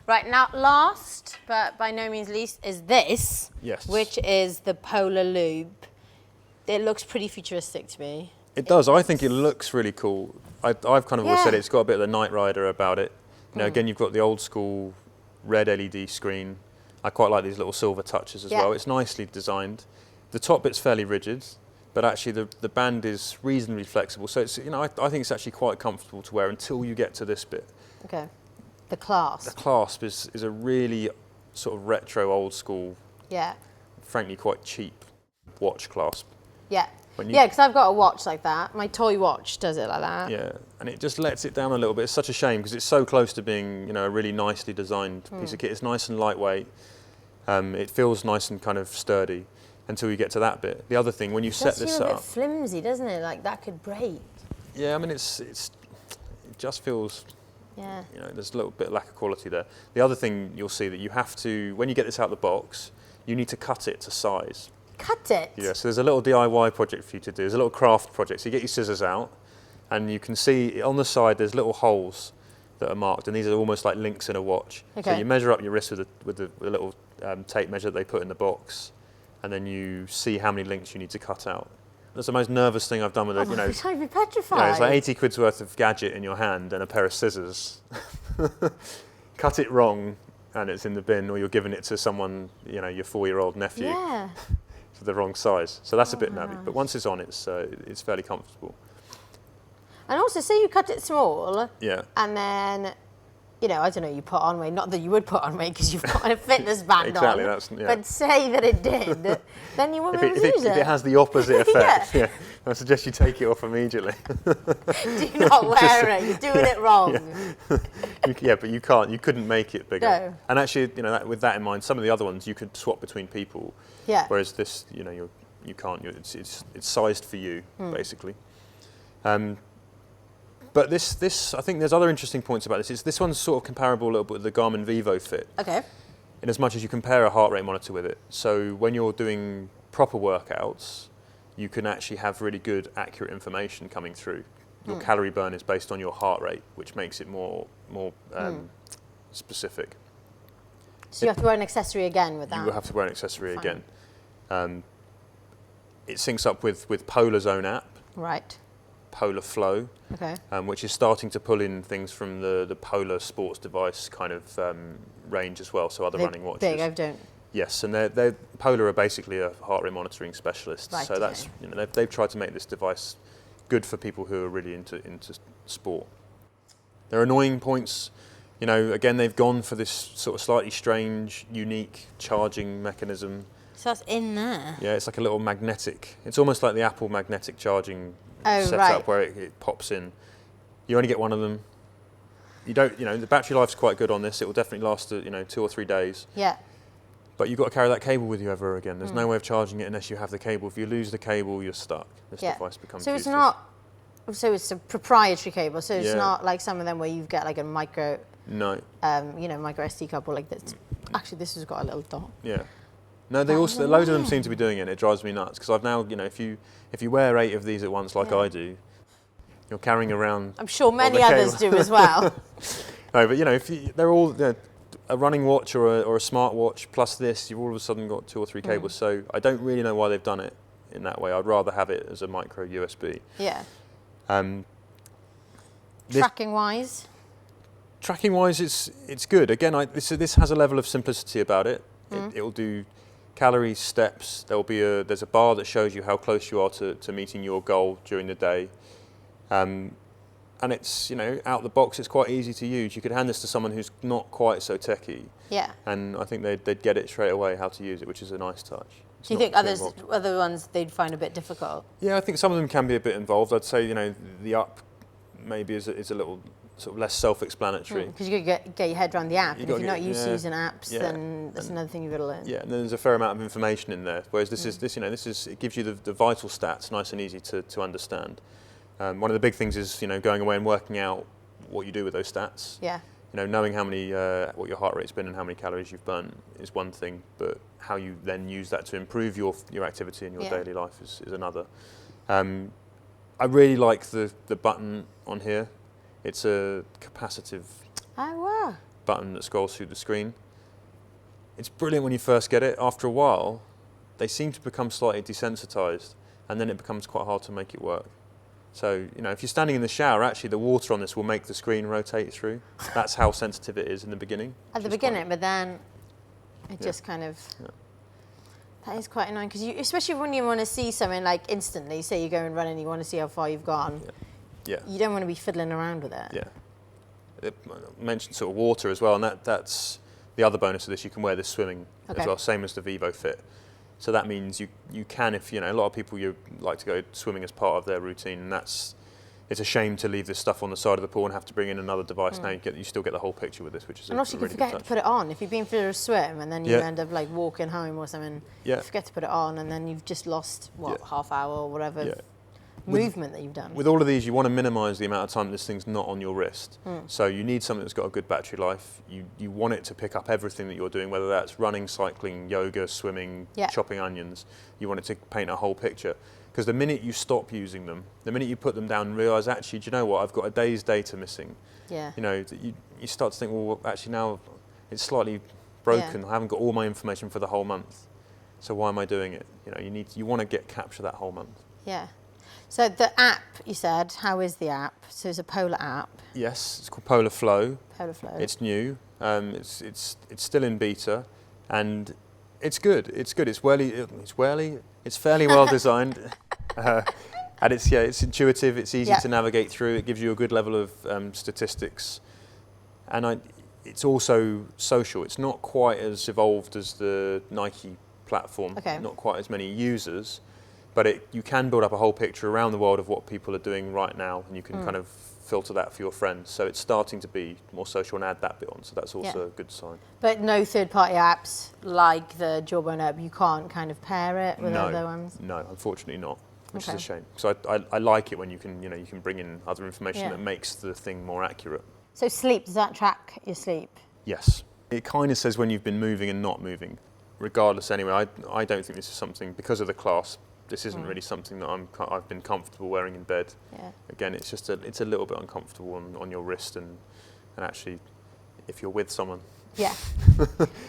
Right, now last, but by no means least, is this. Yes. Which is the Polar Loop. It looks pretty futuristic to me. It does. I think it looks really cool. I've kind of always said it's got a bit of the Knight Rider about it. You know, again, you've got the old school red LED screen. I quite like these little silver touches as well. It's nicely designed. The top bit's fairly rigid, but actually the band is reasonably flexible. So it's, you know, I think it's actually quite comfortable to wear until you get to this bit. Okay. The Clasp. The Clasp is a really sort of retro, old school, frankly quite cheap watch clasp. Yeah. Because I've got a watch like that. My toy watch does it like that. Yeah, and it just lets it down a little bit. It's such a shame because it's so close to being, you know, a really nicely designed piece of kit. It's nice and lightweight. It feels nice and kind of sturdy until you get to that bit. The other thing, when you set this up, a bit flimsy, doesn't it? Like that could break. Yeah, I mean, it just feels. Yeah. You know, there's a little bit of lack of quality there. The other thing you'll see that you have to, when you get this out of the box, you need to cut it to size. Cut it? Yeah, so there's a little DIY project for you to do. There's a little craft project. So you get your scissors out, and you can see on the side there's little holes that are marked, and these are almost like links in a watch. Okay. So you measure up your wrist with the little tape measure that they put in the box, and then you see how many links you need to cut out. That's the most nervous thing I've done with it. You know, I'd be petrified. You know, it's like 80 quid's worth of gadget in your hand and a pair of scissors. Cut it wrong, and it's in the bin, or you're giving it to someone, you know, your 4-year-old nephew. Yeah. For the wrong size. So that's a bit nabby. But once it's on, it's fairly comfortable. And also, say you cut it small. Yeah. And then, you know, I don't know, you put on weight. Not that you would put on weight because you've got a fitness band exactly, on. That's, yeah. But say that it did, then you wouldn't be able to use it. If it has the opposite effect, yeah. I suggest you take it off immediately. Do not wear it. You're doing it wrong. Yeah, but you can't. You couldn't make it bigger. No. And actually, you know, with that in mind, some of the other ones you could swap between people. Yeah. Whereas this, you know, you can't. It's sized for you, basically. But this, I think there's other interesting points about this. This one's sort of comparable a little bit with the Garmin Vivo Fit. Okay. In as much as you compare a heart rate monitor with it. So when you're doing proper workouts, you can actually have really good, accurate information coming through. Your calorie burn is based on your heart rate, which makes it more specific. So you have to wear an accessory again with that? You will have to wear an accessory again. It syncs up with Polar's own app. Right. Polar Flow, which is starting to pull in things from the Polar sports device kind of range as well, so other running watches. Big, I don't. Yes, and they're Polar are basically a heart rate monitoring specialist, right, so that's, you know, they've tried to make this device good for people who are really into sport. There are annoying points, you know, again they've gone for this sort of slightly strange, unique charging mechanism. So that's in there? Yeah, it's like a little magnetic, it's almost like the Apple magnetic charging setup where it pops in. You only get one of them. You don't, you know, the battery life's quite good on this. It will definitely last, you know, 2 or 3 days. Yeah. But you've got to carry that cable with you ever again. There's no way of charging it unless you have the cable. If you lose the cable, you're stuck. This device becomes useless. It's not. So it's a proprietary cable. So it's not like some of them where you get like a micro. No. You know, micro SD cable like this. Actually, this has got a little dot. Yeah. No, they also loads of them seem to be doing it. And it drives me nuts because I've now, you know, if you wear 8 of these at once like I do, you're carrying around. I'm sure many others do as well. No, but you know, they're all a running watch or a smart watch plus this, you've all of a sudden got 2 or 3 cables. So I don't really know why they've done it in that way. I'd rather have it as a micro USB. Yeah. Tracking wise, it's good. Again, this has a level of simplicity about it. It will do calories, steps. There's a bar that shows you how close you are to meeting your goal during the day. And it's, you know, out the box, it's quite easy to use. You could hand this to someone who's not quite so techie. Yeah. And I think they'd get it straight away how to use it, which is a nice touch. Do you think other ones they'd find a bit difficult? Yeah, I think some of them can be a bit involved. I'd say, you know, the up maybe is a little sort of less self-explanatory. Because you could get your head around the app, and if you're not used to using apps, then that's another thing you've got to learn. Yeah, and there's a fair amount of information in there. Whereas this it gives you the vital stats, nice and easy to understand. One of the big things is, you know, going away and working out what you do with those stats. Yeah. You know, knowing how many what your heart rate's been and how many calories you've burnt is one thing, but how you then use that to improve your activity in your daily life is another. I really like the button on here. It's a capacitive. Oh wow. button that scrolls through the screen. It's brilliant when you first get it. After a while, they seem to become slightly desensitized, and then it becomes quite hard to make it work. So, if you're standing in the shower, actually the water on this will make the screen rotate through. That's how sensitive it is in the beginning. At the beginning, but then it just kind of... Yeah. That is quite annoying, because especially when you want to see something like instantly, say you go and run and you want to see how far you've gone, you don't want to be fiddling around with it. Yeah. It mentioned sort of water as well, and that's the other bonus of this. You can wear this swimming as well, same as the Vivo Fit. So that means you can, if a lot of people like to go swimming as part of their routine, and it's a shame to leave this stuff on the side of the pool and have to bring in another device. Now you still get the whole picture with this, which is and also you can forget to put it on if you've been for a swim and then you end up like walking home or something. You forget to put it on, and then you've just lost half hour or whatever movement that you've done. With all of these, you want to minimise the amount of time this thing's not on your wrist. So you need something that's got a good battery life. You want it to pick up everything that you're doing, whether that's running, cycling, yoga, swimming, chopping onions. You want it to paint a whole picture. Because the minute you stop using them, the minute you put them down and realise, actually, do you know what, I've got a day's data missing. You start to think, well, actually now it's slightly broken. I haven't got all my information for the whole month. So why am I doing it? You want to capture that whole month. Yeah. So the app, you said, how is the app? So it's a Polar app. Yes, it's called Polar Flow. Polar Flow. It's new. It's still in beta, and it's good. It's good. It's fairly well designed, and it's intuitive. It's easy to navigate through. It gives you a good level of statistics, and it's also social. It's not quite as evolved as the Nike platform. Okay. Not quite as many users. But you can build up a whole picture around the world of what people are doing right now, and you can kind of filter that for your friends. So it's starting to be more social, and add that bit on. So that's also a good sign. But no third-party apps like the Jawbone app. You can't kind of pair it with other ones. No, unfortunately not, which is a shame. So I like it when you can bring in other information that makes the thing more accurate. So sleep, does that track your sleep? Yes, it kind of says when you've been moving and not moving. Regardless, anyway, I don't think this is something, because of the Clasp. This isn't really something that I've been comfortable wearing in bed. Yeah. Again, it's just it's a little bit uncomfortable on your wrist, and actually, if you're with someone. Yeah.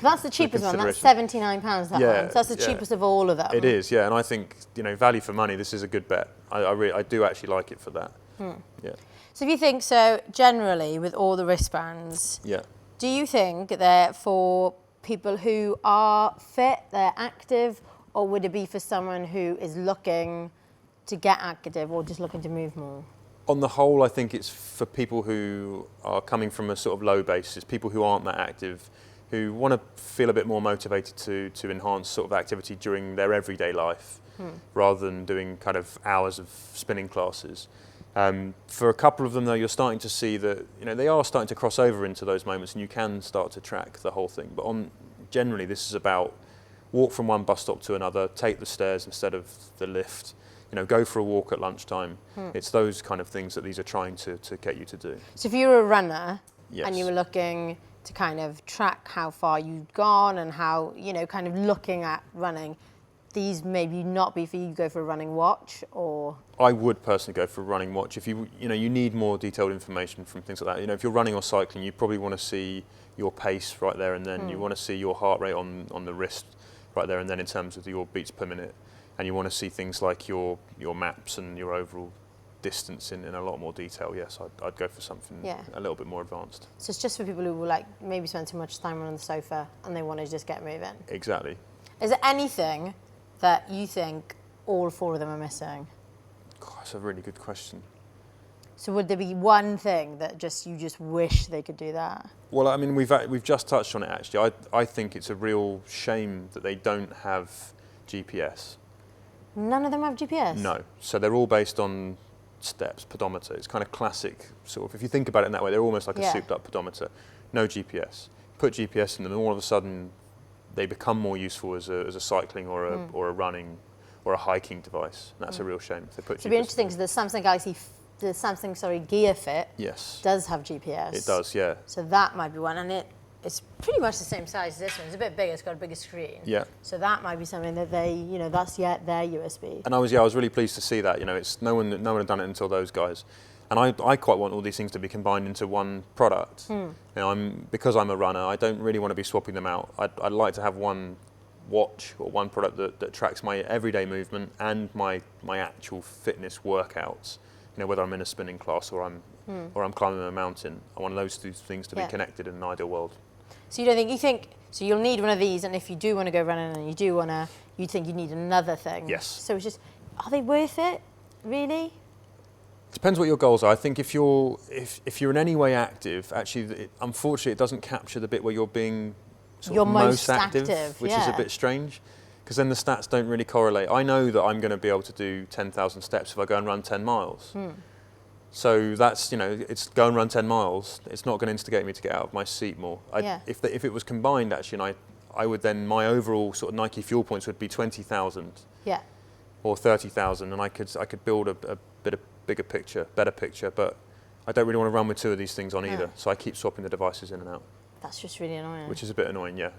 That's the cheapest one. That's £79. That one. So that's the cheapest of all of them. It is, and I think value for money. This is a good bet. I do actually like it for that. Yeah. So if you think generally with all the wristbands, do you think they're for people who are fit, they're active? Or would it be for someone who is looking to get active or just looking to move more? On the whole, I think it's for people who are coming from a sort of low basis, people who aren't that active, who want to feel a bit more motivated to enhance sort of activity during their everyday life, rather than doing kind of hours of spinning classes. For a couple of them, though, you're starting to see that they are starting to cross over into those moments, and you can start to track the whole thing. But generally, this is about walk from one bus stop to another, take the stairs instead of the lift, go for a walk at lunchtime. It's those kind of things that these are trying to get you to do. So if you were a runner and you were looking to kind of track how far you'd gone and how, kind of looking at running, these maybe not be for you to go for a running watch, or? I would personally go for a running watch. If you need more detailed information from things like that. If you're running or cycling, you probably want to see your pace right there and then. You want to see your heart rate on the wrist right there and then in terms of your beats per minute, and you want to see things like your maps and your overall distance in a lot more detail. Yes, I'd go for something a little bit more advanced. So it's just for people who will maybe spend too much time on the sofa and they want to just get moving. Exactly. Is there anything that you think all four of them are missing? God, that's a really good question. So would there be one thing that you just wish they could do that? Well, I mean, we've just touched on it actually. I think it's a real shame that they don't have GPS. None of them have GPS? No. So they're all based on steps, pedometer. It's kind of classic sort of, if you think about it in that way, they're almost like a souped up pedometer. No GPS. Put GPS in them and all of a sudden they become more useful as a cycling or a running or a hiking device. And that's a real shame if they put GPS. It'd be interesting because the Samsung Gear Fit does have GPS. It does, yeah. So that might be one, and it's pretty much the same size as this one. It's a bit bigger. It's got a bigger screen. Yeah. So that might be something that that's their USB. And I was really pleased to see that. It's no one had done it until those guys. And I quite want all these things to be combined into one product. You know, because I'm a runner, I don't really want to be swapping them out. I'd like to have one watch or one product that tracks my everyday movement and my actual fitness workouts. You know, whether I'm in a spinning class or I'm climbing a mountain. I want those two things to be connected in an ideal world. So you think so you'll need one of these, and if you do want to go running and you think you need another thing. Yes. So it's just, are they worth it, really? Depends what your goals are. I think if you're in any way active, actually, unfortunately, it doesn't capture the bit where you're being you're most active, which is a bit strange, because then the stats don't really correlate. I know that I'm going to be able to do 10,000 steps if I go and run 10 miles. So that's, you know, it's go and run 10 miles. It's not going to instigate me to get out of my seat more. If it was combined, actually, and I would then, my overall sort of Nike fuel points would be 20,000 or 30,000, and I could build a better picture, but I don't really want to run with two of these things on either, so I keep swapping the devices in and out. That's just really annoying. Which is a bit annoying, yeah.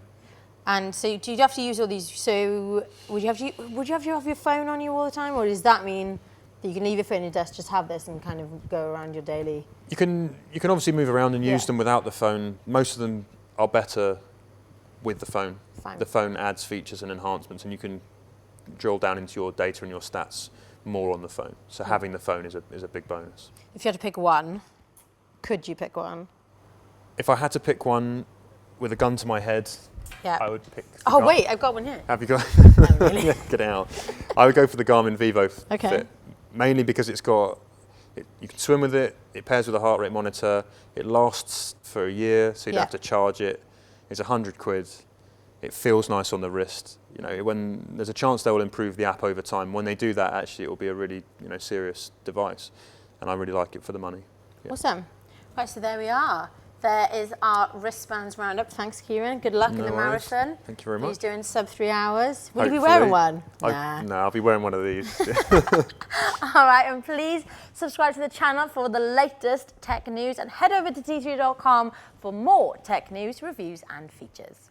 And so do you have to use all these, so would you have to have your phone on you all the time, or does that mean that you can leave your phone on your desk, just have this and kind of go around your daily? You can obviously move around and use them without the phone. Most of them are better with the phone. The phone adds features and enhancements, and you can drill down into your data and your stats more on the phone. So having the phone is a big bonus. If you had to pick one, could you pick one? If I had to pick one with a gun to my head, I would pick the Oh wait, I've got one here. Have you got? No, really? Yeah, get it out. I would go for the Garmin Vivo Fit, mainly because you can swim with it. It pairs with a heart rate monitor. It lasts for a year, so you don't have to charge it. It's £100. It feels nice on the wrist. You know, when there's a chance they will improve the app over time. When they do that, actually, it will be a really serious device, and I really like it for the money. Yeah. Awesome. Right, so there we are. There is our wristbands roundup. Thanks, Kieran. Good luck in the marathon. Thank you very much. He's doing sub 3 hours. Will Hopefully. you be wearing one? No, I'll be wearing one of these. All right, and please subscribe to the channel for the latest tech news, and head over to t3.com for more tech news, reviews and features.